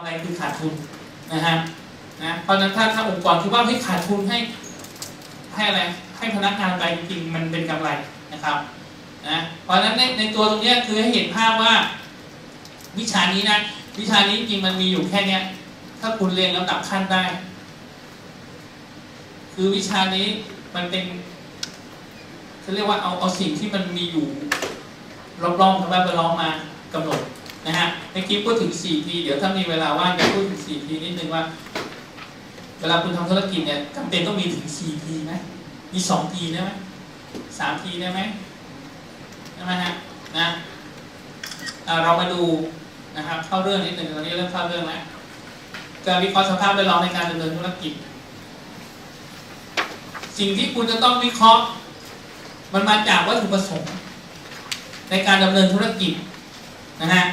ำไรคือขาดทุนนะฮะเพราะฉะนั้นถ้าองค์กรคิดว่าให้ขาดทุนให้อะไรให้พนักงานไปจริงๆมันเป็นกำไรนะครับนะเพราะฉะนั้นในตัวตรงนี้คือให้เห็นภาพว่าวิชานี้นะวิชานี้จริงมันมีอยู่แค่เนี้ยถ้าคุณเรียนลำดับขั้นได้คือวิชานี้มันเป็นเขาเรียกว่าเอาสิ่งที่มันมีอยู่รอบๆทำไมไปล้อมมากำหนดนะฮะเมื่อกี้พูดถึง 4P เดี๋ยวถ้ามีเวลาว่างจะพูดถึง 4P นิดนึงว่าเวลาคุณทำธุรกิจเนี่ยจำเป็นต้องมีถึง 4P ไหมมี 2P ได้ไหม 3P ได้ไหมใช่ไหมฮะนะเรามาดูนะครับเข้าเรื่องนิดนึงตอนนี้เริ่มเข้าเรื่องแล้วการวิเคราะห์สภาพแวดล้อมในการดำเนินธุรกิจสิ่งที่คุณจะต้องวิเคราะห์มันมาจากวัตถุประสงค์ในการดำเนินธุรกิจนะฮะ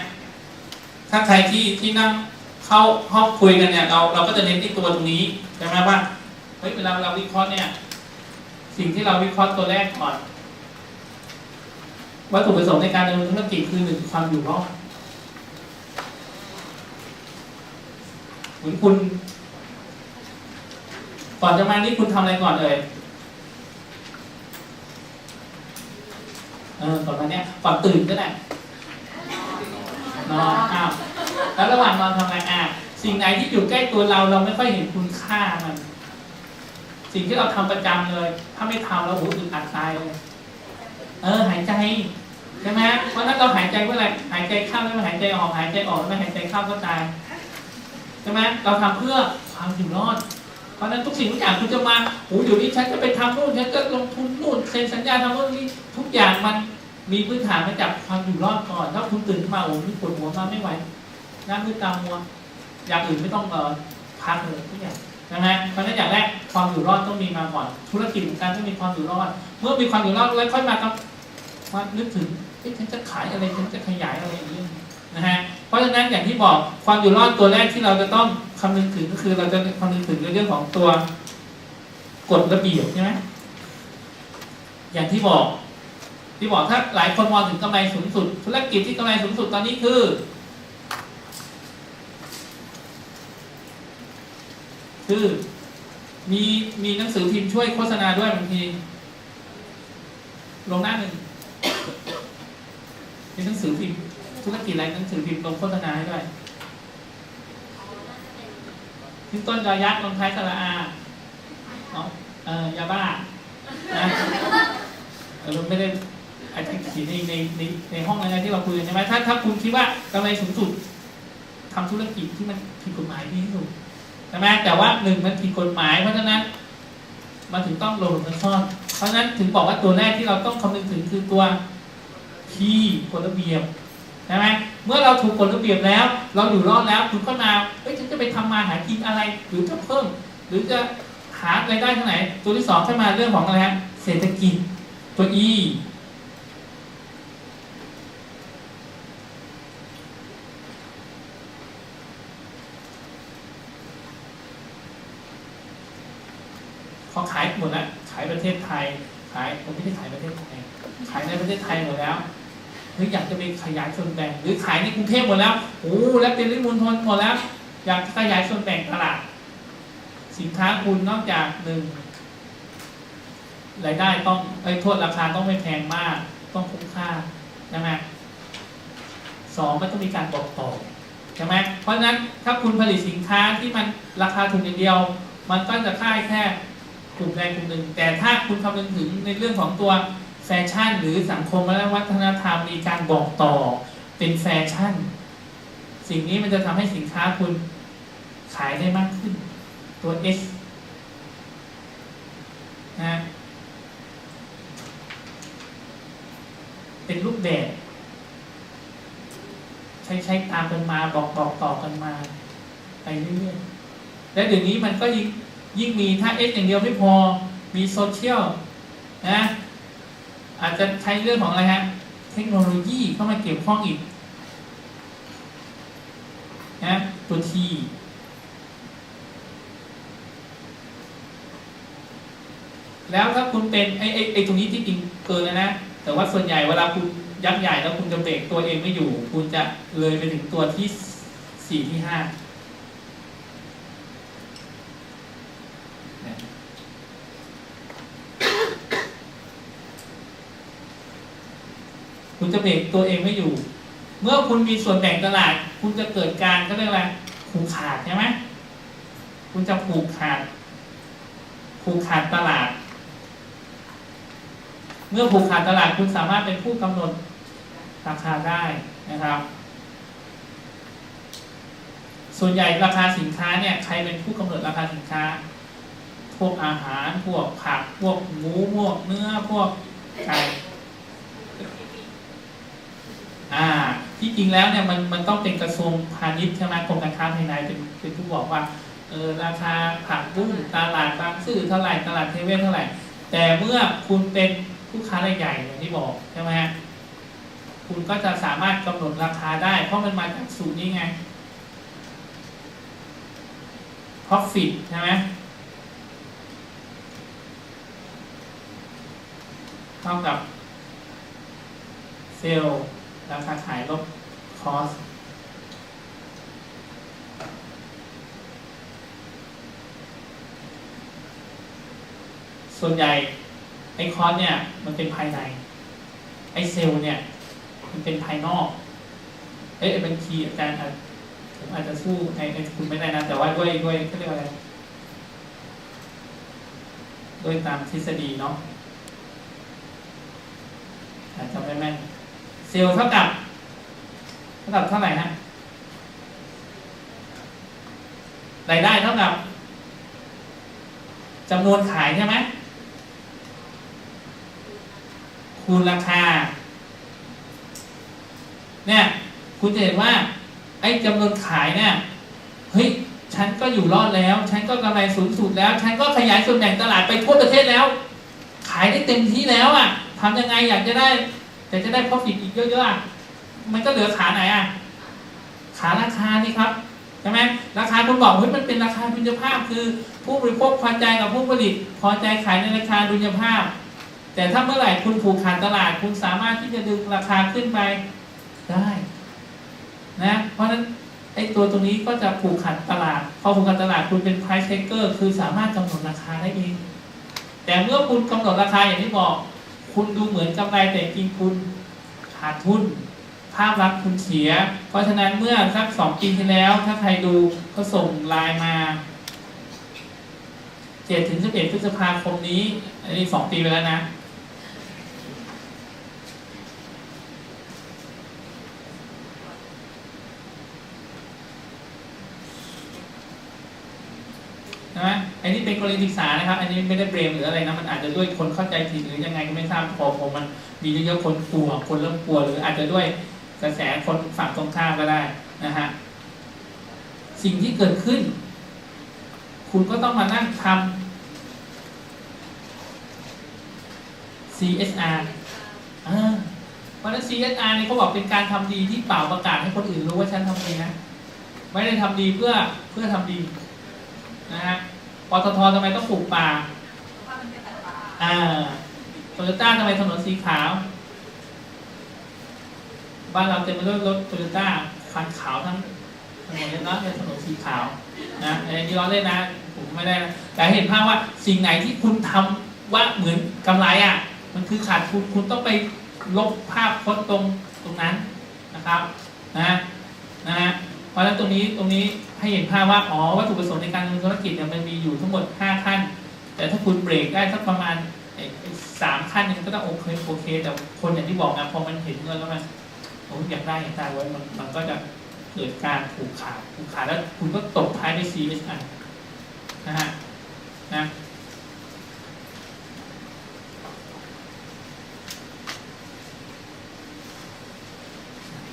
ถ้าใครที่นั่งเข้าห้องคุยกันเนี่ยเราก็จะเน้นที่ตัวตรงนี้ใช่ไหมว่าเฮ้ยเวลาเราวิเคราะห์เนี่ยสิ่งที่เราวิเคราะห์ตัวแรกก่อนวัตถุประสงค์ในการดำเนินธุรกิจคือ 1 ความอยู่รอดเหมือนคุณก่อนจะมานี่คุณทำอะไรก่อนเลยก่อนมาเนี้ยก่อนตื่นก็ได้นอนแล้วระหว่างนอนทำอะไรสิ่งไหนที่อยู่ใกล้ตัวเราไม่ค่อยเห็นคุณค่ามันสิ่งที่เราทำประจำเลยถ้าไม่ทำแล้วอึดอัดตายเลยหายใจใช่ไหมเพราะนั้นเราหายใจเมื่อไหร่หายใจเข้าแล้วไม่หายใจออกหายใจออกแล้วไม่หายใจเข้าก็ตายใช่ไหมเราทำเพื่อความอยู่รอดเพราะนั้นทุกสิ่งทุกอย่างคุณจะมาเดี๋ยวนี้ฉันจะไปทำนู่นฉันจะลงทุนนู่นเซ็นสัญญาทำนู่นนี่ทุกอย่างมันมีพื้นฐานมาจากความอยู่รอดก่อนถ้าคุณตื่นมานี่ปวดหัวมาไม่ไหวหน้ามืดตามัวอย่างอื่นไม่ต้องพักเลยทุกอย่างใช่ไหมเพราะนั้นอย่างแรกความอยู่รอดต้องมีมาก่อนธุรกิจของการต้องมีความอยู่รอดเมื่อมีความอยู่รอดแล้วค่อยมานึกถึงฉันจะขายอะไรฉันจะขยายอะไรอย่างนี้นะฮะเพราะฉะนั้นอย่างที่บอกความอยู่รอดตัวแรกที่เราจะต้องคำนึงถึงก็คือเราจะคำนึงถึงในเรื่องของตัวกฎระเบียบใช่ไหมอย่างที่บอกถ้าหลายคนมองถึงกำไรสูงสุดธุรกิจที่กำไรสูงสุดตอนนี้คือมีหนังสือพิมพ์ช่วยโฆษณาด้วยบางทีลงหน้าหนึ่งมีหนังสือพิมพ์ธุรกิจอะไรหนังสือพิมพ์ลงโฆษณาให้ด้วยขึ้นต้นยอยักษ์ลงท้ายสระอายาบ้านะเราไม่ได้อาจจะเขียนในห้องอะไรที่เราคุยกันใช่ไหมถ้าคุณคิดว่ากำไรสูงสุดทำธุรกิจที่มันผิดกฎหมายที่สุดใช่ไหมแต่ว่า1มันผิดกฎหมายเพราะฉะนั้นมันถึงต้องหลบซ่อนเพราะฉะนั้นถึงบอกว่าตัวแรกที่เราต้องคำนึงถึงคือตัวที่กฎระเบียบใช่ไหมเมื่อเราถูกกฎระเบียบแล้วเราอยู่รอดแล้วคุณก็มาฉันจะไปทำมาหากินอะไรหรือจะเพิ่มหรือจะหารายได้เท่าไหร่ตัวที่2ขึ้นมาเรื่องของอะไรฮะเศรษฐกิจตัว Eพอขายหมดแล้วขายประเทศไทยผมไม่ได้ขายประเทศไทยขายในประเทศไทยหมดแล้วอยากจะไปขยายส่วนแบ่งหรือขายในกรุงเทพหมดแล้วแล้วเป็นริมณฑลหมดแล้วอยากขยายส่วนแบ่งตลาดสินค้าคุณนอกจาก1รายได้ต้องโทษราคาต้องไม่แพงมากต้องคุ้มค่าใช่ไหม2มันต้องมีการบอกต่อใช่ไหมเพราะฉะนั้นถ้าคุณผลิตสินค้าที่มันราคาถูกอย่างเดียวมันก็จะค่ายแค่กลุ่มใดกลุ่มหนึ่งแต่ถ้าคุณคำนึงถึงในเรื่องของตัวแฟชั่นหรือสังคมและวัฒนธรรมมีการบอกต่อเป็นแฟชั่นสิ่งนี้มันจะทำให้สินค้าคุณขายได้มากขึ้นตัว S นะเป็นรูปแบบใช้ตามกันมาบอกต่อกันมาไปเรื่อยๆและเดี๋ยวนี้มันก็ยิ่งมีถ้า S อย่างเดียวไม่พอมีโซเชียลนะอาจจะใช้เรื่องของอะไรฮะเทคโนโลยีเข้ามาเกี่ยวข้องอีกนะตัว T แล้วถ้าคุณเป็นไอ้ตรงนี้ที่จริงเกินนะแต่ว่าส่วนใหญ่เวลาคุณยักษ์ใหญ่แล้วคุณจะเบรกตัวเองไม่อยู่คุณจะเลยไปถึงตัวที่4ที่5 จะเบรกตัวเองไม่อยู่เมื่อคุณมีส่วนแบ่งตลาดคุณจะเกิดการก็เรียกอะไรผูกขาดใช่ไหมคุณจะผูกขาดตลาดเมื่อผูกขาดตลาดคุณสามารถเป็นผู้กำหนดราคาได้นะครับส่วนใหญ่ราคาสินค้าเนี่ยใครเป็นผู้กำหนดราคาสินค้าพวกอาหารพวกผักพวกหมูพวกเนื้อพวกไก่ที่จริงแล้วเนี่ยมันต้องเป็นกระทรวงพาณิชย์ใช่ไหมกรมการค้าภายในเป็นผู้บอกว่าราคาผักบุ้งตลาดบางซื่อเท่าไหร่ตลาดเทเวศเท่าไหร่แต่เมื่อคุณเป็นผู้ค้ารายใหญ่อย่างที่บอกใช่ไหมคุณก็จะสามารถกำหนดราคาได้เพราะมันมาจากสูตรนี้ไง profit ใช่ไหมเท่ากับเซลล์ราคาขายลบคอสส่วนใหญ่ไอ้คอสเนี่ยมันเป็นภายในไอ้เซลล์เนี่ยมันเป็นภายนอกบัญชีอาจารย์ผมอาจจะสู้ในคุณไม่ได้นะแต่ว่าด้วยเขาเรียกอะไรด้วยตามทฤษฎีเนาะอาจจะไม่แม่นเซลล์เท่ากับเท่าไหร่ฮะรายได้เท่ากับจำนวนขายใช่ไหมคูณราคาเนี่ยคุณจะเห็นว่าไอ้จำนวนขายเนี่ยเฮ้ยฉันก็อยู่รอดแล้วฉันก็กำไรสูงสุดแล้วฉันก็ขยายส่วนแบ่งตลาดไปทั่วประเทศแล้วขายได้เต็มที่แล้วอ่ะทำยังไงอยากจะได้แต่จะได้ profit อีกเยอะๆมันก็เหลือขาไหนอ่ะขาราคานี่ครับใช่ไหมราคาคุณบอกเฮ้ยมันเป็นราคาดุลยภาพคือผู้บริโภคพอใจกับผู้ผลิตพอใจขายในราคาดุลยภาพแต่ถ้าเมื่อไหร่คุณผูกขาดตลาดคุณสามารถที่จะดึงราคาขึ้นไปได้นะเพราะฉะนั้นไอ้ตัวตรงนี้ก็จะผูกขาดตลาดพอผูกขาดตลาดคุณเป็น price taker คือสามารถกำหนดราคาได้เองแต่เมื่อคุณกำหนดราคาอย่างที่บอกคุณดูเหมือนกำไรแต่จริงคุณขาดทุนภาพลักษณ์คุณเสียเพราะฉะนั้นเมื่อสัก2 ปีที่แล้วถ้าใครดูก็ส่งไลน์มา7-11 พฤษภาคมนี้อันนี้2 ปีไปแล้วนะนะอันนี้เป็นกรณีศึกษานะครับอันนี้ไม่ได้เบรมหรืออะไรนะมันอาจจะด้วยคนเข้าใจผิดหรือยังไงก็ไม่ทราบพอมันมีเยอะๆคนกลัวคนเริ่มกลัวหรืออาจจะด้วยกระแสคนฝั่งตรงข้ามก็ได้นะฮะสิ่งที่เกิดขึ้นคุณก็ต้องมานั่งทำ CSR เพราะฉะนั้น CSR นี่เขาบอกเป็นการทำดีที่เปล่าประกาศให้คนอื่นรู้ว่าฉันทำดีนะไม่ได้ทำดีเพื่อทำดีนะฮะปตท.ทำไมต้องปลูกป่าโตโยต้าทำไมถนนสีขาวบ้านเราเต็มไปด้วยรถโตโยต้าคันขาวทั้งถนนเลยนะเป็นถนนสีขาวนะอันนี้ล้อเล่นนะผมไม่ได้นะแต่เห็นภาพว่าสิ่งไหนที่คุณทำว่าเหมือนกำไรอ่ะมันคือขาดทุนคุณต้องไปลบภาพพจน์ตรงนั้นนะครับนะเพราะฉะนั้นตรงนี้ให้เห็นภาพว่าวัตถุประสงค์ในการดำเนินธุรกิจเนี่ยมันมีอยู่ทั้งหมด5 ขั้นแต่ถ้าคุณเบรกได้สักประมาณ3 ขั้นนึงก็ต้องโอเคแต่คนอย่างที่บอกนะพอมันเห็นเงินแล้วมันอยากได้ไว้มันก็จะเกิดการผูกขาดแล้วคุณก็ตกท้ายด้วย CSR นะฮะนะ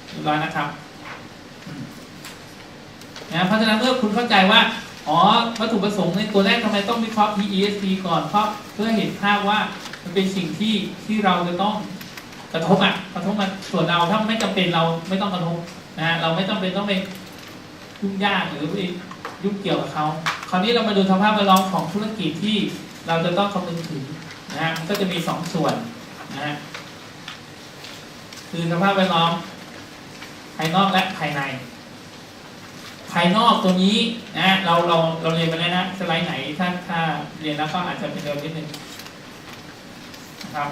เรียบร้อยนะครับเพราะฉะนั้นเมื่อคุณเข้าใจว่าวัตถุประสงค์ในตัวแรกทำไมต้องวิเคราะห์ PESP ก่อนเพราะเพื่อเห็นภาพว่ามันเป็นสิ่งที่เราจะต้องกระทบมันส่วนเราถ้าไม่จำเป็นเราไม่ต้องกระทบนะเราไม่จำเป็นต้องไปยุ่งยากหรือไปยุ่งเกี่ยวกับเขาคราวนี้เรามาดูสภาพแวดล้อมของธุรกิจที่เราจะต้องคำนึงถึงนะมันก็จะมี2 ส่วนนะคือสภาพแวดล้อมภายนอกและภายในภายนอกตัวนี้นะเราเรียนไปแล้วนะสไลด์ไหนถ้าเรียนแล้วก็อาจจะเป็นเร็วนิดนึงนะครับ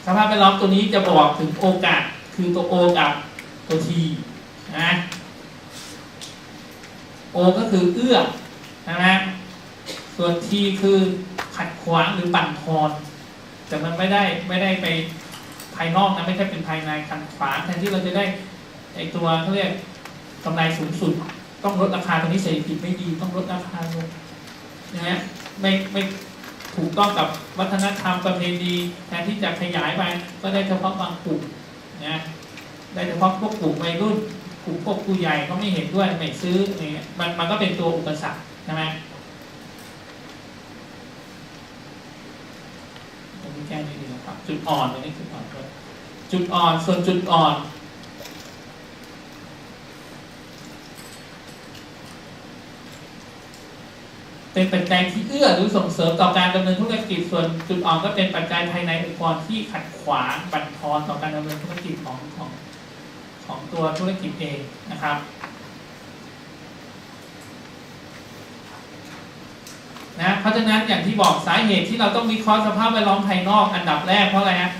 สภาพแวดล้อมตัวนี้จะบอกถึงโอกาสค คือตัว O กับตัว T นะO ก็คือเอื้อนะส่วน T คือขัดขวางหรือบั่นทอนแต่มันไม่ได้ไปภายนอกนะไม่ใช่เป็นภายในขัดขวางแทนที่เราจะได้ไอตัวเขาเรียกกำไรสูงสุดต้องลดราคาตรงนี้เศรษฐกิจไม่ดีต้องลดราคาลงนะฮะไม่ถูกต้องกับวัฒนธรรมประเพณีแทนที่จะขยายไปก็ได้เฉพาะบางกลุ่มนะได้เฉพาะพวกกลุ่มวัยรุ่นกลุ่มพวกผู้ใหญ่ก็ไม่เห็นด้วยไม่ซื้อเนี่ยมันก็เป็นตัวอุปสรรคใช่ไหมตรงนี้แก้ดีๆนะครับจุดอ่อนตรงนี้จุดอ่อนจุดอ่อนส่วนจุดอ่อนเป็นปัจจัยที่เอื้อหรือส่งเสริมต่อการดำเนินธุรกิจส่วนจุดอ่อนก็เป็นปัจจัยภายในองค์กรที่ขัดขวางบั่นทอนต่อการดำเนินธุรกิจของตัวธุรกิจเองนะครับนะเพราะฉะนั้นอย่างที่บอกสาเหตุที่เราต้องวิเคราะห์สภาพแวดล้อมภายนอกอันดับแรกเพราะอะไรฮะ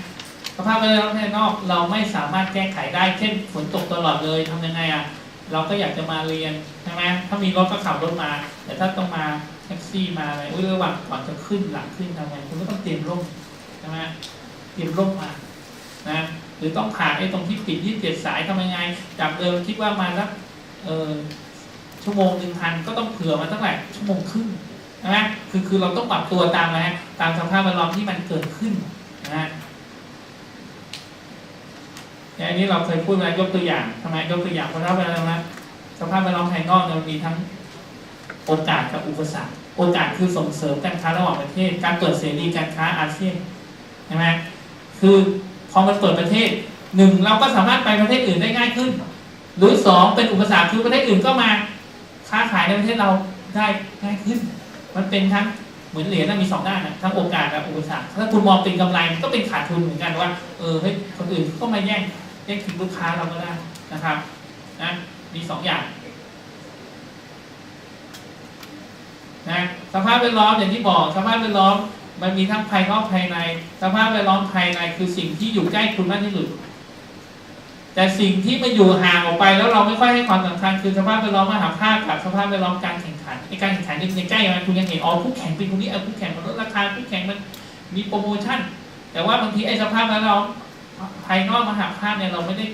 สภาพแวดล้อมภายนอกเราไม่สามารถแก้ไขได้เช่นฝนตกตลอดเลยทำยังไงอ่ะเราก็อยากจะมาเรียนใช่ไหมถ้ามีรถก็ขับรถมาแต่ถ้าต้องมาแท็กซี่มาอะไรระหว่างก่อนจะขึ้นหลังขึ้นทำไงคุณก็ต้องเตรียมร่มใช่ไหมเตรียมร่มมานะหรือต้องผ่านไอ้ตรงที่ปิด27 สายทำยังไงจากเดิมคิดว่ามาสักชั่วโมงนึงทันก็ต้องเผื่อมาตั้งแต่ชั่วโมงครึ่งใช่ไหมคือเราต้องปรับตัวตามนะตามสภาพแวดล้อมที่มันเกิดขึ้นนะอันนี้เราเคยพูดมายกตัวอย่างทำไมยกตัวอย่างเพราะว่าอะไรนะสภาพแวดล้อมภายนอกเรามีทั้งโอกาสกับอุปสรรคโอกาสคือส่งเสริมการค้าระหว่างประเทศการเปิดเสรีการค้าอาเซียนใช่ไหมคือพอมันเปิดประเทศ1เราก็สามารถไปประเทศอื่นได้ง่ายขึ้นหรือ2เป็นอุปสรรคคือประเทศอื่นก็มาค้าขายในประเทศเราได้ง่ายขึ้นมันเป็นทั้งเหมือนเหรียญมี2 ด้านนะทั้งโอกาสและอุปสรรคถ้าคุณมองเป็นกำไรมันก็เป็นขาดทุนเหมือนกันว่าเฮ้ยคนอื่นก็มาแย่งถึงลูกค้าเราก็ได้นะครับนะมี2 อย่างนะสภาพแวดล้อมอย่างที่บอกสภาพแวดล้อมมันมีทั้งภายนอกภายในสภาพแวดล้อมภายในคือสิ่งที่อยู่ใกล้คุณมากที่สุดแต่สิ่งที่มาอยู่ห่างออกไปแล้วเราไม่ค่อยให้ความสำคัญคือสภาพแวดล้อมมหาภาคกับสภาพแวดล้อมการแข่งขันในการแข่งขันในใกล้มันคุณยังเห็นคู่แข่งเป็นคนนี้คู่แข่งมันลดราคาคู่แข่งมันมีโปรโมชั่นแต่ว่าบางทีไอ้สภาพแวดล้อมภายนอกมหาภาคเนี่ยเราไม่ได้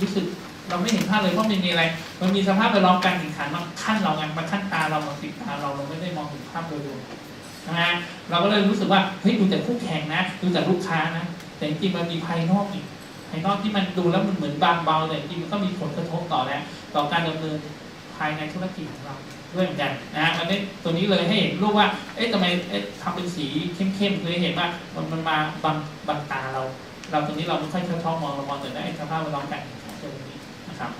รู้สึกเราไม่เห็นภาพเลยเพราะมันมีอะไรมันมีสภาพแวดล้อมการแข่งขันมาขั้นเราไงมาขั้นตาเรามาติดตาเราไม่ได้มองถึงภาพโดยรวมนะเราก็เลยรู้สึกว่าเฮ้ยดูแต่คู่แข่งนะดูแต่ลูกค้านะแต่จริงๆมันมีภายนอกอีกภายนอกที่มันดูแล้วมันเหมือนบางเบาแต่จริงมันก็มีผลกระทบต่อการดำเนินภายในธุรกิจของเราด้วยเหมือนกันนะมันได้ตัวนี้เลยให้เห็นรูปว่าทำไมทำเป็นสีเข้มๆเลยเห็นว่ามันมาบังตาเราตรงนี้เราไม่ค่อยชอบมองเรามองแต่ได้สภาพแวดล้อมการแข่งขันตรงนี้นะครับ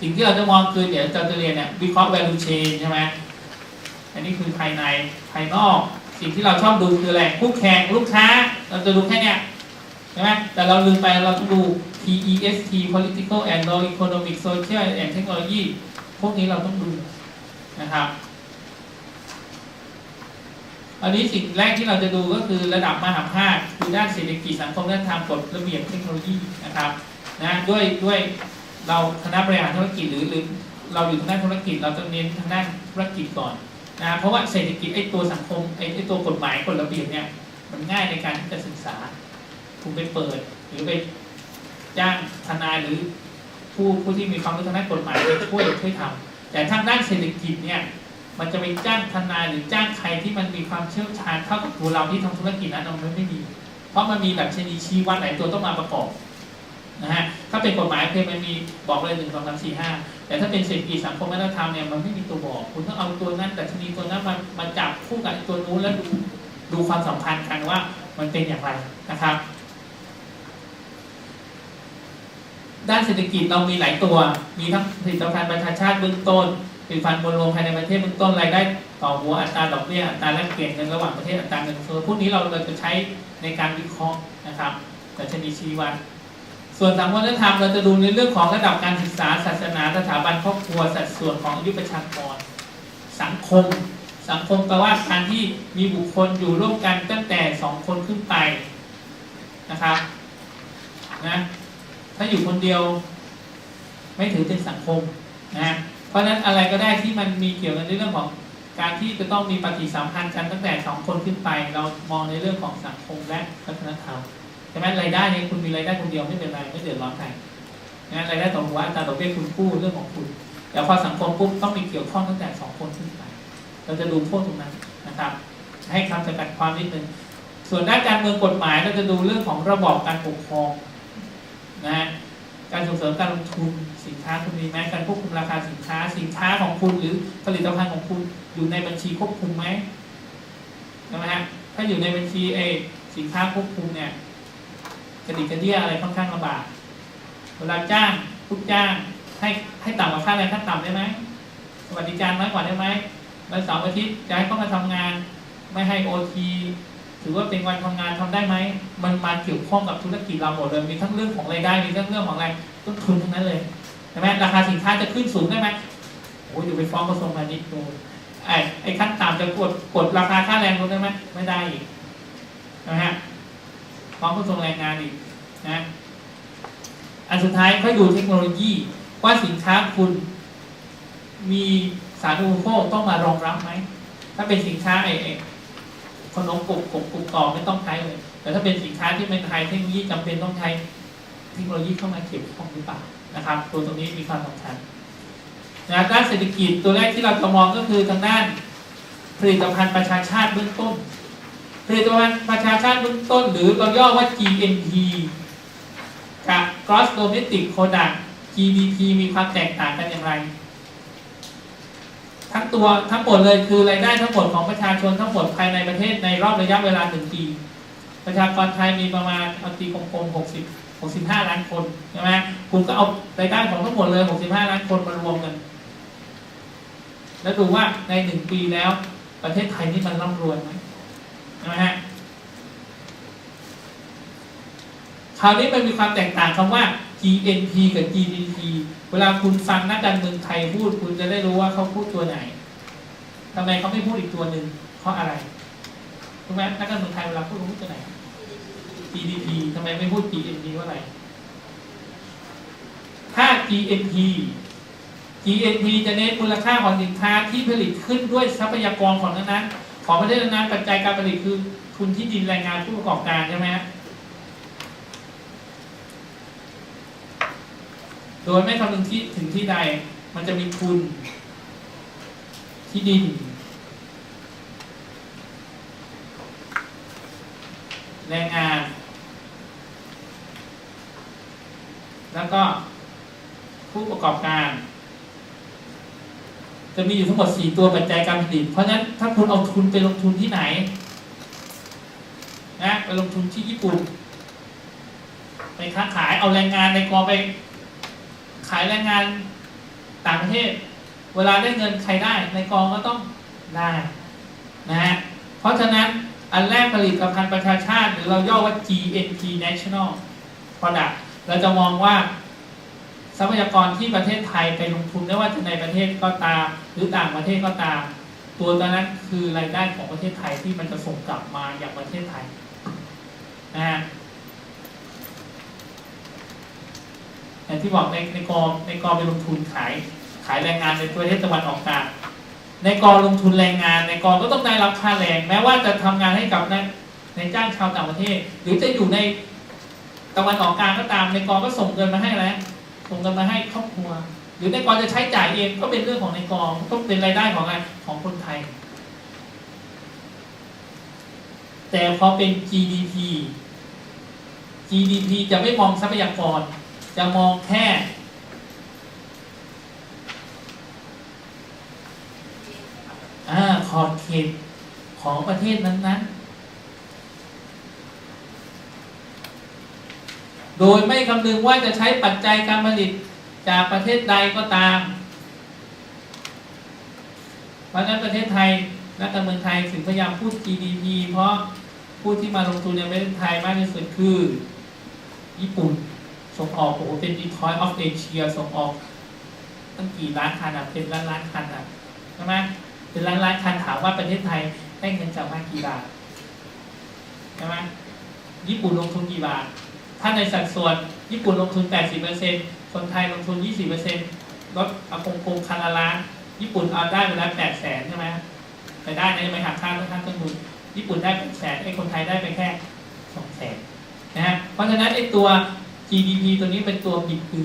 สิ่งที่เราจะมองคือเดี๋ยวเราจะเรียนเนี่ยวิเคราะห์ value chain ใช่ไหมอันนี้คือภายในภายนอกสิ่งที่เราชอบดูคืออะไรคู่แข่งลูกค้าเราจะดูแค่เนี้ยใช่ไหมแต่เราลืมไปเราต้องดู PEST political and law economic social and technology พวกนี้เราต้องดูนะครับอันนี้สิ่งแรกที่เราจะดูก็คือระดับมหาภาคคือด้านเศรษฐกิจสังคมด้านธรรมกฎระเบียบเทคโนโลยีนะครับนะด้วยเราคณะบริหารธุรกิจหรือเราอยู่ทางด้านธุรกิจเราต้องเน้นทางด้านธุรกิจก่อนนะเพราะว่าเศรษฐกิจตัวสังคมตัวกฎหมายกฎระเบียบเนี่ยมันง่ายในการที่จะศึกษาคุณไปเปิดหรือไปจ้างทนายหรือผู้ที่มีความรู้ทางด้านกฎหมายไปช่วยทำแต่ทางด้านเศรษฐกิจเนี่ยมันจะไปจ้างทนายหรือจ้างใครที่มันมีความเชี่ยวชาญเท่ากับตัวเราที่ทำธุรกิจนั้นมันไม่มีเพราะมันมีแบบชนิดชี้วัดหลายตัวต้องมาประกอบนะฮะถ้าเป็นกฎหมายเพียงมันมีบอกเลย1 2 3 4 5แต่ถ้าเป็นเศรษฐกิจสังคมวัฒนธรรมเนี่ยมันไม่มีตัวบอกคุณต้องเอาตัวนั้นแต่ชนิดตัวนั้นมาจับคู่กับตัวนู้นแล้วดูความสัมพันธ์กันว่ามันเป็นอย่างไรนะครับด้านเศรษฐกิจเรามีหลายตัวมีทั้งผลิตภัณฑ์ประชาชาติเบื้องต้นผลิตภัณฑ์มวลรวมภายในประเทศเบื้องต้นรายได้ต่อหัวอัตราดอกเบี้ยอัตราแลกเปลี่ยนเงินระหว่างประเทศอัตราเงินเฟ้อพวกนี้เราจะใช้ในการวิเคราะห์นะครับดัชนีชี้วัดส่วนสังคมวัฒนธรรมเราจะดูในเรื่องของระดับการศึกษาศาสนาสถาบันครอบครัวสัดส่วนของอายุประชากรสังคมแปลว่าการที่มีบุคคลอยู่ร่วมกันตั้งแต่2 คนขึ้นไปนะครับ นะถ้าอยู่คนเดียวไม่ถือเป็นสังคมนะเพราะฉะนั้นอะไรก็ได้ที่มันมีเกี่ยวกับเรื่องของการที่จะต้องมีปฏิสัมพันธ์กันตั้งแต่2 คนขึ้นไปเรามองในเรื่องของสังคมและวัฒนธรรมใช่ไหมรายได้เนี่ยคุณมีรายได้คนเดียวไม่เป็นไรไม่เดือดร้อนใครนะรายได้ต่อหัวอัตราดอกเบี้ยคุณกู้เรื่องของคุณแต่พอสังคมปุ๊บต้องมีเกี่ยวข้องตั้งแต่2 คนขึ้นไปเราจะดูโทษตรงนั้นนะครับให้คำจำกัดความนิดนึงส่วนด้านการเมืองกฎหมายเราจะดูเรื่องของระบอบการปกครองนะการส่งเสริมการลงทุนสินค้าคุณมีไหมการควบคุมราคาสินค้าของคุณหรือผลิตภัณฑ์ของคุณอยู่ในบัญชีควบคุมไหมใช่ไหมฮะถ้าอยู่ในบัญชีสินค้าควบคุมเนี่ยกระดิกกระเดี้ยอะไรค่อนข้างลำบากเวลาจ้างทุกจ้างให้ต่ำกว่าค่าแรงขั้นต่ำได้ไหมสวัสดิการน้อยกว่าได้ไหมวันเสาร์อาทิตย์จะให้เขามาทำงานไม่ให้OTถือว่าเป็นวันทำงานทำได้ไหมมันมาเกี่ยวข้องกับธุรกิจเราหมดเลยมีทั้งเรื่องของรายได้มีทั้งเรื่องของอะไรต้นทุนทั้งนั้นเลยใช่ไหมราคาสินค้าจะขึ้นสูงได้ไหมโอ้ยอยู่ไปฟ้องกระทรวงพาณิชย์ดูไอ้ขั้นต่ำจะกดราคาค่าแรงลงได้ไหมไม่ได้อีกนะฮะฟ้องกระทรวงแรงงานอีกนะอันสุดท้ายค่อยดูเทคโนโลยีว่าสินค้าคุณมีสาธารณูปโภคต้องมารองรับไหมถ้าเป็นสินค้าขนมกรุบกรอบไม่ต้องใช้เลยแต่ถ้าเป็นสินค้าที่เป็นไทยเทคโนโลยีจำเป็นต้องใช้เทคโนโลยีเข้ามาเกี่ยวข้องหรือเปล่านะครับตัวตรงนี้มีความสำคัญนะด้านเศรษฐกิจตัวแรกที่เราจะมองก็คือทางด้านผลิตภัณฑ์ประชาชาติเบื้องต้นผลิตภัณฑ์ประชาชาติเบื้องต้นหรือเราย่อว่า GNP กับ Gross Domestic Product GDP มีความแตกต่างกันอย่างไรทั้งหมดเลยคือรายได้ทั้งหมดของประชาชนทั้งหมดภายในประเทศในรอบระยะเวลา1 ปีประชากรไทยมีประมาณตีกลมๆ65 ล้านคนใช่ไหมคุณก็เอารายได้ของทั้งหมดเลย65 ล้านคนมารวมกันแล้วดูว่าใน1 ปีแล้วประเทศไทยนี่มันร่ำรวยไหมใช่ไหมฮะคราวนี้มันมีความแตกต่างคำว่า GNP กับ GDP เวลาคุณฟังนักการเมืองไทยพูดคุณจะได้รู้ว่าเขาพูดตัวไหนทำไมเขาไม่พูดอีกตัวหนึ่งเพราะอะไรถูกไหมนักการเมืองไทยเวลาพูดตัวไหน GDP ทำไมไม่พูด GNP ว่าอะไรถ้า GNP จะเน้นมูลค่าของสินค้าที่ผลิตขึ้นด้วยทรัพยากรของนั้นของประเทศนั้นปัจจัยการผลิตคือทุนที่ดินแรงงานผู้ประกอบการใช่ไหมโดยไม่คำนึงถึงที่ใดมันจะมีทุนที่ดินแรงงานแล้วก็ผู้ประกอบการจะมีอยู่ทั้งหมด4 ตัวปัจจัยการผลิตเพราะฉะนั้นถ้าคุณเอาทุนไปลงทุนที่ไหนนะไปลงทุนที่ญี่ปุ่นไปค้าขายเอาแรงงานในกอไปขายแรงงานต่างประเทศเวลาได้เงินใครได้ในกองก็ต้องได้นะฮะเพราะฉะนั้นอันแรกผลิตภัณฑ์ประชาชาติหรือเราย่อว่า GNP National Product เราจะมองว่าทรัพยากรที่ประเทศไทยไปลงทุนไม่ว่าจะในประเทศก็ตามหรือต่างประเทศก็ตามตัวนั้นคือรายได้ของประเทศไทยที่มันจะส่งกลับมาอย่างประเทศไทยนะฮะอย่างที่บอกในกอไปลงทุนขายแรงงานในประเทศตะวันออกกลางในกอลงทุนแรงงานในกอก็ต้องได้รับค่าแรงแม้ว่าจะทำงานให้กับในจ้างชาวต่างประเทศหรือจะอยู่ในตะวันออกกลางก็ตามในกอก็ส่งเงินมาให้แล้วส่งเงินมาให้ครอบครัวหรือในกอจะใช้จ่ายเองก็เป็นเรื่องของในกอต้องเป็นรายได้ของอะไรของคนไทยแต่พอเป็น GDP จะไม่มองทรัพยากรจะมองแค่ขอบเขตของประเทศนั้นๆโดยไม่คำนึงว่าจะใช้ปัจจัยการผลิตจากประเทศใดก็ตามเพราะฉะนั้นประเทศไทยนักการเมืองไทยถึงพยายามพูด GDP เพราะผู้ที่มาลงทุนในประเทศไทยมากที่สุดคือญี่ปุ่นส่งออกเป็น Detroit of Asia ส่งออกตั้งกี่ล้านคันเป็นล้านคันใช่ไหมเป็นล้านคันถามว่าประเทศไทยได้เงินจากมากี่บาทใช่ไหมญี่ปุ่นลงทุนกี่บาท ถ้าในสัดส่วนญี่ปุ่นลงทุน 80% คนไทยลงทุน 20%ลดเอาคงคันละล้านญี่ปุ่นเอาได้ไปแล้ว800,000ใช่ไหมไปได้นะไม่หักค่าต้นทุนญี่ปุ่นได้800,000ไอ้คนไทยได้ไปแค่200,000นะฮะเพราะฉะนั้นไอ้ตัว GDP ตัวนี้เป็นตัวบิดเบื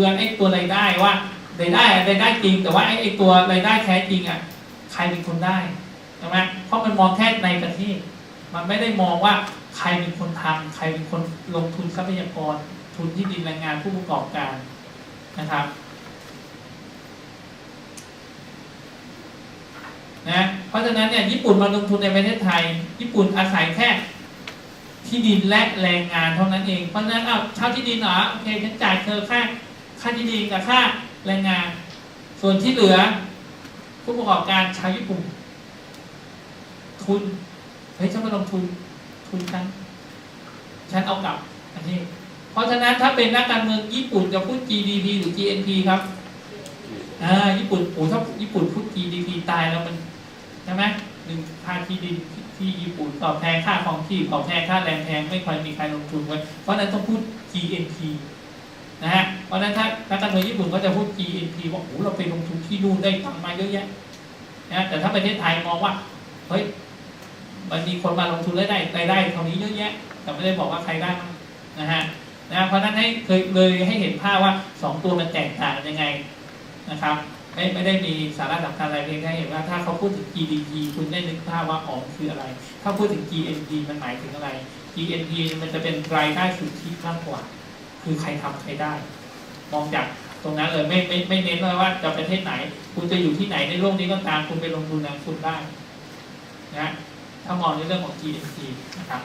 อนไอ้ตัวรายได้ว่ารายได้จริงแต่ว่าไอ้ตัวรายได้แท้จริงอ่ะใครเป็นคนได้ใช่ไหมเพราะมันมองแค่ในประเทศมันไม่ได้มองว่าใครเป็นคนทำใครเป็นคนลงทุนทรัพยากรทุนที่ดินแรงงานผู้ประกอบการนะครับนะเพราะฉะนั้นเนี่ยญี่ปุ่นมาลงทุนในประเทศไทยญี่ปุ่นอาศัยแค่ที่ดินและแรงงานเท่านั้นเองเพราะฉะนั้นเช่าที่ดินเหรอโอเคฉันจ่ายเธอค่าที่ดินกับค่าแรงงานส่วนที่เหลือผู้ประกอบการชาวญี่ปุ่นทุนเฮ้ยฉันมาลงทุนฉันเอากลับอันนี้เพราะฉะนั้นถ้าเป็นนักการเมืองญี่ปุ่นจะพูด GDP หรือ GNP ครับญี่ปุ่นถ้าญี่ปุ่นพูด GDP ตายแล้วมันใช่ไหมค่าที่ดินที่ญี่ปุ่นตอบแทนค่าของที่ตอบแทนค่าแรงแพงไม่ค่อยมีใครลงทุนไว้เพราะนั้นต้องพูด GNP นะฮะเพราะนั้นถ้านักการเมืองญี่ปุ่นก็จะพูด GNP ว่าโอ้เราไปลงทุนที่นู่นได้ตังค์มาเยอะแยะนะแต่ถ้าประเทศไทยมองว่าเฮ้ยมันมีคนมาลงทุนได้รายได้เท่านี้เยอะแยะแต่ไม่ได้บอกว่าใครได้มั้งนะฮะเพราะนั้นเลยให้เห็นภาพว่า2ตัวมันแตกต่างยังไงนะครับไม่ได้มีสาระสำคัญอะไรเพียงแค่เห็นว่าถ้าเขาพูดถึง GDP คุณได้นึกภาพว่าอ๋อคืออะไรถ้าพูดถึง GNP มันหมายถึงอะไร GNP มันจะเป็นรายได้สุทธิมากกว่าคือใครทำใครได้มองจากตรงนั้นเลยไม่เน้นว่าจะประเทศไหนคุณจะอยู่ที่ไหนในโลกนี้ก็ตามคุณไปลงทุนนั้นคุณได้นะถ้ามองในเรื่องของ GNP นะครับ